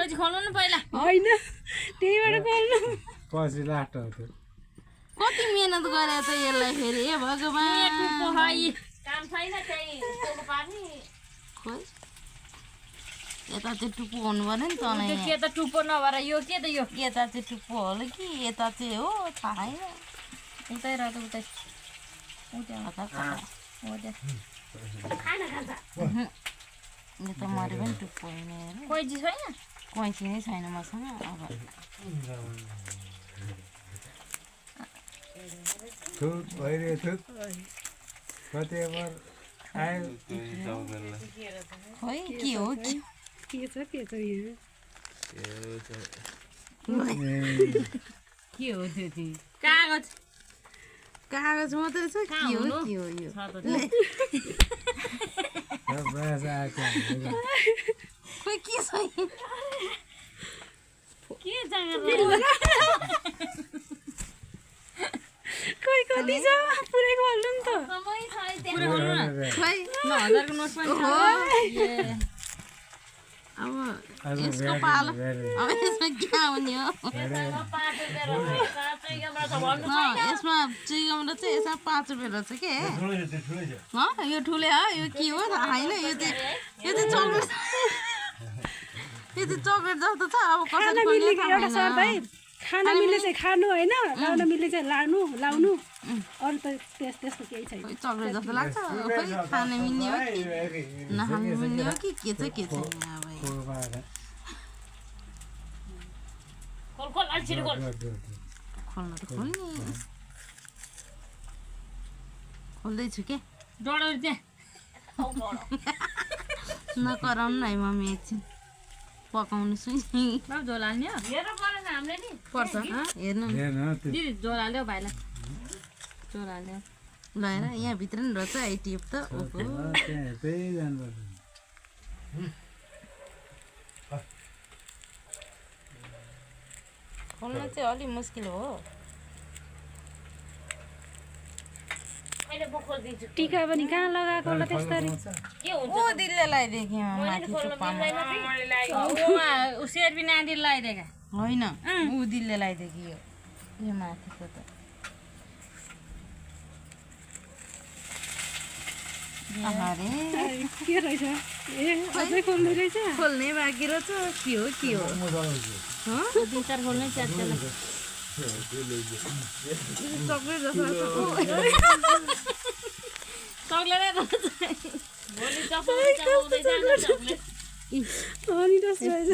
खोज खोल्नु न पहिला होइन त्यहीबाट खोल्नु पछि लास्ट हो त्यो कति मेहनत गरे त यसलाई फेरि हे भगवान टुप्पो है काम छैन त्यही टुप्पो पार्ने खोइ यता चाहिँ टुप्पो हुनु पर्यो नि तँलाई के त टुप्पो नभएर यो के त यो यता चाहिँ टुप्पो होला कि यता चाहिँ हो थाहा छैन उतै र उतै उतै कता कता उतै यो त मरे पनि टुप्पो होइन हेर कैँची छैन कैँची नै छैन मसँग अब थुक भइरहेको थुक कति बार आयो खोइ के हो के छ यहाँ के हो त्यो चाहिँ कागज कागज मात्रै छ के हो यो बस आएको खोइ के छ के जाँगर खोइ कति छ पुरै खोल्नु नि त समय छ खोइ 1000 को नोट पनि छ अब यसको पालो अब यसमा के आउने हो यसमा चिगमरा चाहिँ यसमा 5 रुपियाँ रहेछ के यो ठुलै हो यो के हो थाहा छैन यो चाहिँ चक्लेट चक्लेट जस्तो छ अब कसरी खोल्ने एउटा सर्त है खाना मिल्ने चाहिँ खानु होइन लाउन मिल्ने चाहिँ लाउनु अरू त त्यसको केही छैन चक्लेट जस्तो लाग्छ खोइ खान मिल्ने हो कि नखान मिल्ने हो कि के छ के छैन अब खोल खोल अलि छिटो खोल खोल्न त खोल्ने खोल्दैछु के डढाउ त्यहाँ नकराउनु न है मम्मी एकछिन पकाउनु सुनि बाबु झोल हाल्ने हो हेर्नु परेन हामीले नि पर्छ हेर्नु दिदी झोल हाल्यो भाइलाई झोल हाल्यो ल हेर यहाँभित्र नि रहेछ है टिप त ओहो त्यही जानुपर्छ खोल्न चाहिँ अलिक मुस्किल हो मैले बोखोल दिन्छु टिका पनि कहाँ लगाएको होला त्यस्तरी के हुन्छ ओ दिलले लगाइदिएँ माथि टुप्पामा सेर्पी नानी लगाइदिएका होइन ऊ दिलले लगाइदिएँ यो माथिको त अरे के रहेछ ए अझै खोल्नु रहेछ खोल्ने बाँकी रहेछ के हो दुई चार खोल्नै च्याट चक्लेट जस्तो चक्लेटै भोलि चक्लेट चलाउँदै जान्छ चक्लेट अनि रहेछ